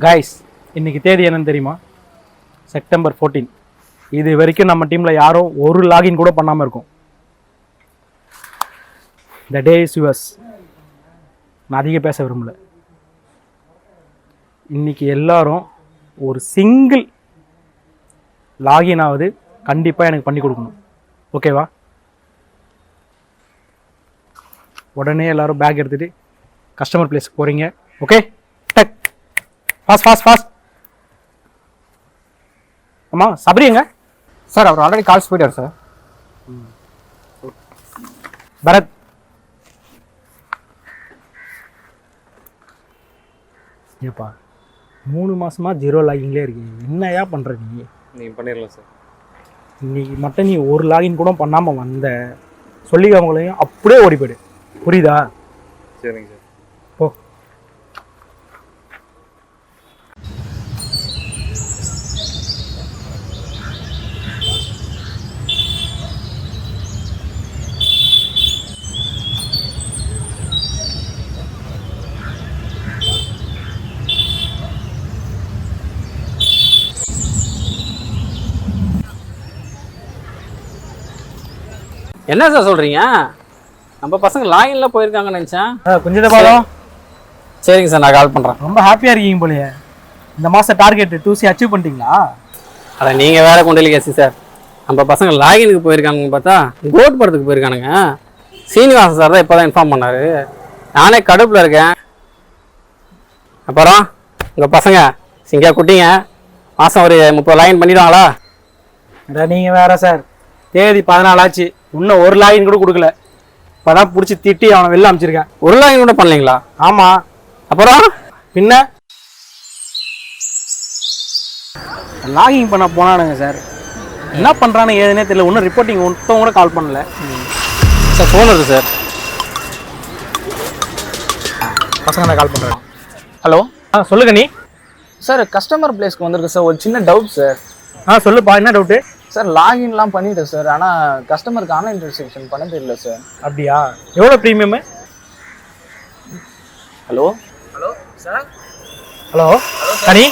Guys, இன்னைக்கு தேதி என்னன்னு தெரியுமா? செப்டம்பர் 14. இது வரைக்கும் நம்ம டீமில் யாரும் ஒரு லாகின் கூட பண்ணாமல் இருக்கும். த டே இஸ் யுவர்ஸ். நான் அதிக பேச விரும்பல. இன்னைக்கு எல்லாரும் ஒரு சிங்கிள் லாகின் ஆகுது கண்டிப்பாக எனக்கு பண்ணி கொடுக்கணும். ஓகேவா? உடனே எல்லாரும் பேக் எடுத்துகிட்டு கஸ்டமர் பிளேஸ்க்கு போகிறீங்க. ஓகே, டக் ஃபாஸ்ட். ஆமாம், சபரிங்க சார், அவர் ஆல்ரெடி கால்ஸ் போயிட்டார் சார். பரத், ஏப்பா 3 மாசமா 0 லாகின்லேயே இருக்கீங்க. என்னையா பண்ணுற நீ? நீங்கள் பண்ணிடலாம் சார். இன்னைக்கு மட்டும் நீ ஒரு லாகின் கூட பண்ணாமல் வந்த சொல்லிக்கவங்களையும் அப்படியே ஓடி போயிடு. புரியுதா? சரிங்க சார். ஓ, என்ன சார் சொல்கிறீங்க? நம்ம பசங்க லாகின்ல போயிருக்காங்கன்னு நினச்சேன். கொஞ்சம் பாதம். சரிங்க சார், நான் கால் பண்ணுறேன். ரொம்ப ஹாப்பியாக இருக்கீங்க போலயே. இந்த மாதம் டார்கெட் 2C அச்சீவ் பண்ணிட்டீங்களா? அதை நீங்கள் வேற கொண்டு கேசி சார். நம்ம பசங்க லாகினுக்கு போயிருக்காங்கன்னு பார்த்தா கோட் படத்துக்கு போயிருக்கானுங்க. சீனிவாசன் சார் தான் இப்போ தான் இன்ஃபார்ம் பண்ணார். நானே கடுப்பில் இருக்கேன். அப்புறம் உங்கள் பசங்க சிங்கா குட்டிங்க மாதம் ஒரு 30 லாகின் பண்ணிடுவாங்களா? நீங்கள் வேற சார். தேதி 14 ஆச்சு, இன்னும் ஒரு லாகின் கூட கொடுக்கல. இப்போதான் பிடிச்சி திட்டி அவனை வெளில அமைச்சிருக்கேன். ஒரு லாகின் கூட பண்ணலைங்களா? ஆமாம். அப்புறம் பின்ன லாகின் பண்ண போனானுங்க சார். என்ன பண்ணுறான்னு ஏதுனே தெரியல. இன்னும் ரிப்போர்ட்டிங் ஒருத்தவங்க கூட கால் பண்ணல சார். ஃபோன் வருது சார். பசங்க நான் கால் பண்ணுறேன். ஹலோ சொல்லுங்க நீ. சார், கஸ்டமர் பிளேஸ்க்கு வந்திருக்கு சார். ஒரு சின்ன டவுட் சார். சொல்லுப்பா, என்ன டவுட்டு? சார், லாகின்லாம் பண்ணிட்டேன் சார். ஆனால் கஸ்டமருக்கு ஆன்லைன் ரெஜிஸ்ட்ரேஷன் பண்ண தெரியல சார். அப்படியா? எவ்வளோ premium? Hello sir. Hello Kani.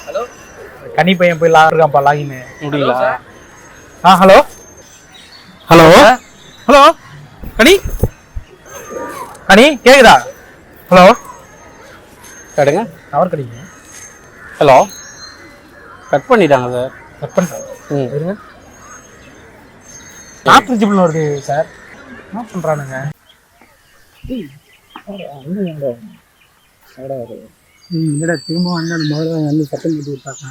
Hello Kani பையன் போய் இருக்கான்ப்பா லாகின் முடியல. ஹலோ ஹலோ கனி கேக்குதா? ஹலோ கேடுங்க. அவர் கிடைக்குங்க. ஹலோ, கட் பண்ணிட்டாங்க சார். கட் பண்ணுறேன். இருங்க. நாட் ரிஜிபிள் வருது சார். என்ன பண்ணுறானுங்க? இல்லைடா, திரும்ப வந்து அந்த முதல்ல வந்து சட்டம் போட்டு விட்டாங்க.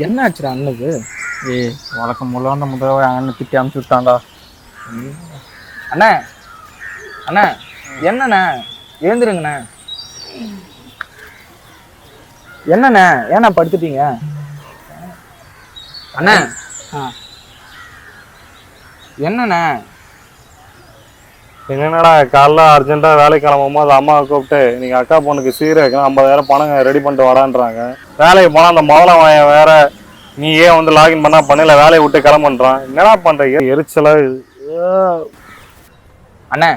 என்ன ஆச்சுடா அண்ணனுக்கு? வழக்கம் போல அந்த முதல்ல அண்ணன் திட்டி அனுப்பிச்சு விட்டாண்டா. அண்ணா அண்ணா, என்னண்ணே? எழுந்துருங்கண்ணே. என்னண்ணே, ஏண்ணா படுத்துட்டீங்க? அண்ணா என்னண்ணே? என்னடா காலைல அர்ஜென்ட்டாக வேலைக்கு கிளம்பும் போது அம்மாவை கூப்பிட்டு நீங்கள் அக்கா பொண்ணுக்கு சீரை 50,000 பணம் ரெடி பண்ணிட்டு வரான்றாங்க. வேலைக்கு போனால் அந்த முதல்ல வாயன் வேற நீ ஏன் வந்து லாகின் பண்ணால் பண்ணல, வேலையை விட்டு கிளம்புன்றான். என்னடா பண்ணுறீங்க? எரிச்சலாக. அண்ணே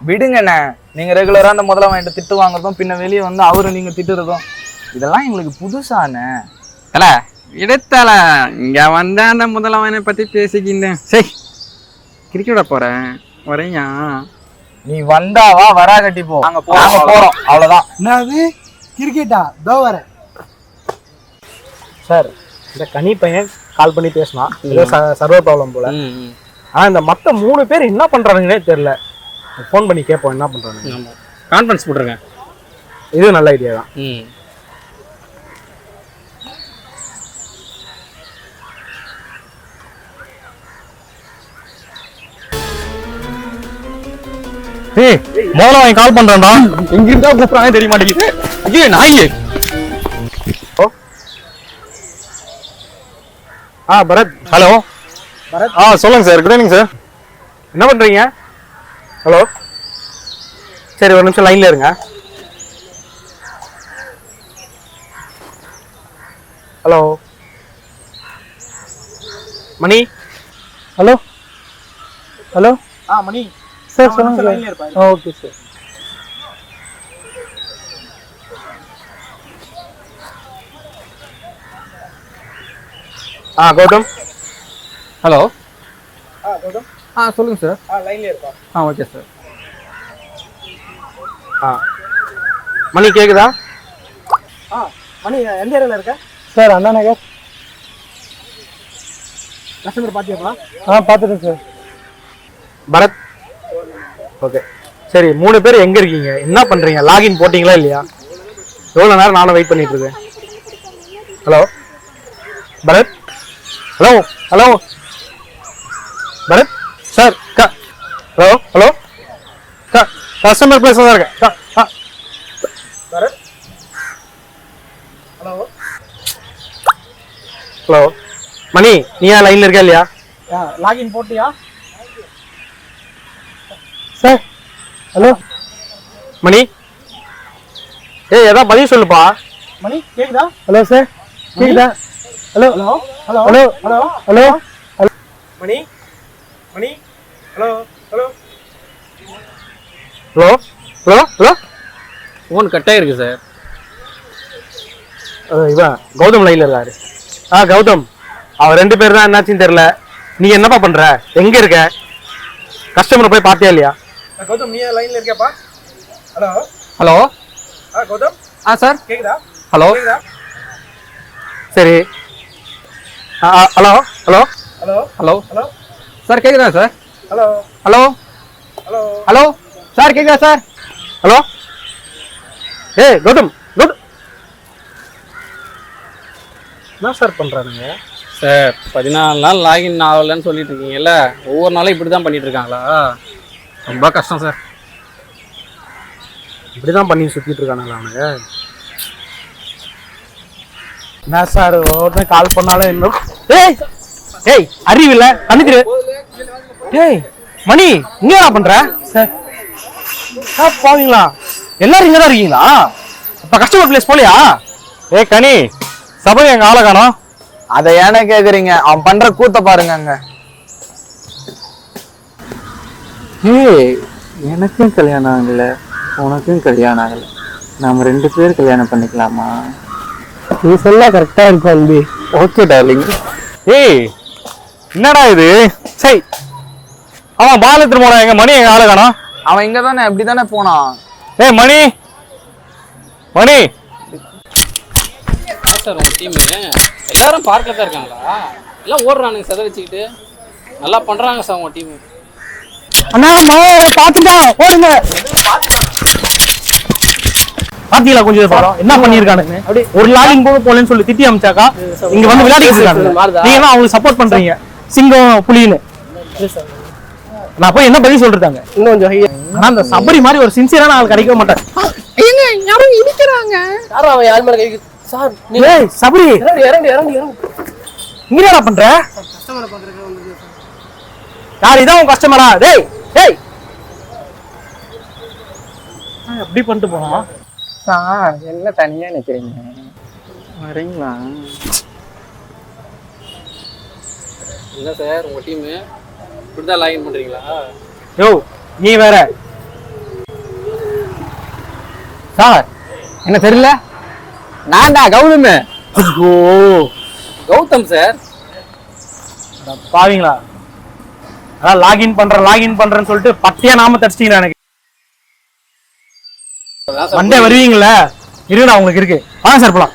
விடுங்கண்ணே. நீங்கள் ரெகுலராக அந்த முதல்ல வாங்கிட்டு திட்டு வாங்குறதும் பின்ன வெளியே வந்து அவரை நீங்கள் திட்டுறதும் இதெல்லாம் எங்களுக்கு புதுசாண்ணே. தல இடத்தல இங்க வந்த அந்த முதல்வனை பத்தி பேசிக்கிட்டேன். சரி, கிரிக்கெட போறேன் வரையா? நீ வந்தாவா வரா கட்டி போ. நாங்க போறோம் அவ்வளவுதான். என்னது கிரிக்கெட்டா? தோ வரேன் சார். இந்த கனி பையன் கால் பண்ணி பேசினான். ஏதோ சர்வர் ப்ராப்ளம் போல. ஆனால் இந்த மற்ற 3 பேர் என்ன பண்ணுறானுங்கன்னே தெரில. ஃபோன் பண்ணி கேட்போம் என்ன பண்ணுறாங்க. கான்ஃபரன்ஸ் போட்டுருங்க. இது நல்ல ஐடியா தான். முதல்ல வாங்கி கால் பண்ணுறேன்டா. எங்கிருந்தா கூப்பிட்றாங்க தெரிய மாட்டேங்குது. ஐயோ நாயே. பரத். ஹலோ பரத். சொல்லுங்கள் சார். Good evening sir. என்ன பண்ணுறீங்க? ஹலோ, சரி ஒரு நிமிஷம் லைனில் இருங்க. Hello Mani. Hello Mani. Sir சொல்லுங்க sir. Okay sir. Gautham. Hello Gautham. சொல்லுங்கள் சார். லைன்ல இருப்பா. Okay sir. மணி கேக்குதா? மணி எந்த ஏரியால இருக்க சார்? அண்ணா நகர். கஸ்டமர் பாத்தியாப்பா? பார்த்துட்டேன் சார். பரத். ஓகே சரி, 3 பேர் எங்க இருக்கீங்க, என்ன பண்றீங்க, லாகின் போட்டீங்களா இல்லையா? எவ்வளோ நேரம் நானும் வெயிட் பண்ணிட்டு இருக்கேன். Hello Bharath. Hello hello Bharath sir. Hello hello customer place தான் இருக்கேன். பரத். ஹலோ ஹலோ மணி, நீயா லைன்ல இருக்க இல்லையா? லாகின் போட்டியா சார்? ஹலோ மணி. ஏய் ஏதா பதில் சொல்லுப்பா. மணி கேக்குதா? ஹலோ சார் கேக்குதா? Hello hello hello hello hello hello hello Mani. Mani hello hello hello hello hello. Phone cut ஆயிருக்கு சார். இவன் கௌதம் லைன்ல இருக்காரு. கௌதம், அவன் 2 பேர் தான், என்னாச்சுன்னு தெரியல. நீ என்னப்பா பண்ற, எங்க இருக்க, கஸ்டமர் போய் பார்த்தியா இல்லையா? கௌதம், நீ லைன்ல இருக்கியாப்பா? Hello hello Gautham. சார் கேக்குதா? ஹலோ. சரி. Hello hello hello hello hello sir கேக்குதா sir? Hello hello hello hello sir கேக்குதா சார்? ஹலோ. ஏய் கௌதம், கௌதம் என்ன சார் பண்றானுங்க? சார் 14 நாள் லாகின் ஆகலன்னு சொல்லிட்டு இருக்கீங்கல்ல, ஒவ்வொரு நாளும் இப்படி தான் பண்ணிட்டு இருக்காங்களா? ரொம்ப கஷ்டம் சார். இப்படிதான் பண்ணி சுத்திட்டு இருக்கானுங்களா அவனுங்க? என்ன சார் ஒருத்தன் கால் பண்ணாலும் இன்னும் ஏய் ஏய் அறிவில்ல கண்ணுக்கு. ஏய் மணி, இங்க என்ன பண்ற சார்? பாவீங்களா, எல்லாரும் இங்க தான் இருக்கீங்களா? இப்ப கஸ்டமர் பிளேஸ் போலியா? ஏய் கனி, சபை எங்க ஆளை காணோம். அதை ஏன்னா கேக்குறீங்க, அவன் பண்ற கூத்த பாருங்க அங்க. ஏய், எனக்கும் கல்யாணம் ஆகல, உனக்கும் கல்யாணம் ஆகல, நாம 2 பேர் கல்யாணம் பண்ணிக்கலாமா? நீ சொல்ல கரெக்டா இருக்கும் அன்பி. Okay darling. ஏய் என்னடா இது? சை, அவன் பால் எடுத்துட்டு போனா, எங்க மணி எங்க ஆளை காணோம். அவன் இங்க தானே, இப்படி தானே போனான். ஏய் மணி, மணி. சார் உங்கள் டீமு எல்லாரும் பார்க்க தான் இருக்காங்களா? எல்லாம் ஓடுறானுங்க செதை வச்சுக்கிட்டு. நல்லா பண்ணுறாங்க சார் உங்கள் டீமு. அண்ணா பாத்துட்டா ஓடுங்க. பாத்தீங்களா கொஞ்சம் படம் என்ன பண்ணிருக்கானுங்க? ஒரு லாகின் போலன்னு சொல்லி திட்டி அமிச்சாக்கா இங்க வந்து விளையாடிட்டு இருக்காங்க. நீங்க தான் அவங்களுக்கு சப்போர்ட் பண்றீங்க, சிங்கம் புலின்னு. நான் போய் என்ன பதில் சொல்றாங்க? இன்னும் கொஞ்சம் ஆனா அந்த சபரி மாதிரி ஒரு சின்சியரான ஆள் கிடைக்க மாட்டாங்க. யாரும் இடிக்கிறாங்க. யாரும் அவன் யார் மேல கை சார்? ஏய் சபரி, இறங்கு. இங்க என்ன பண்ற? கஸ்டமரை பாக்குறதுக்கு வந்திருக்கேன் சார். யார் இதான் உன் கஸ்டமரா? டேய் டேய், அப்படி பண்ணிட்டு போனா சார் என்ன தனியா நிக்கிறீங்க, வரீங்களா? என்ன சார் உங்கள் டீமு இப்படி தான் லாகின் பண்ணுறீங்களா? யோ நீ வேற. சார் என்ன தெரியல, நான் தான் கௌதம். ஓ கௌதம் சார். பாவீங்களா, அதான் லாகின் பண்றேன்னு சொல்லிட்டு பட்டியா நாம தடிச்சிட்டீங்களா? எனக்கு மண்டே வருவீங்களா? இருக்கு, நான் உங்களுக்கு இருக்கு. வாங்க சார் போலாம்.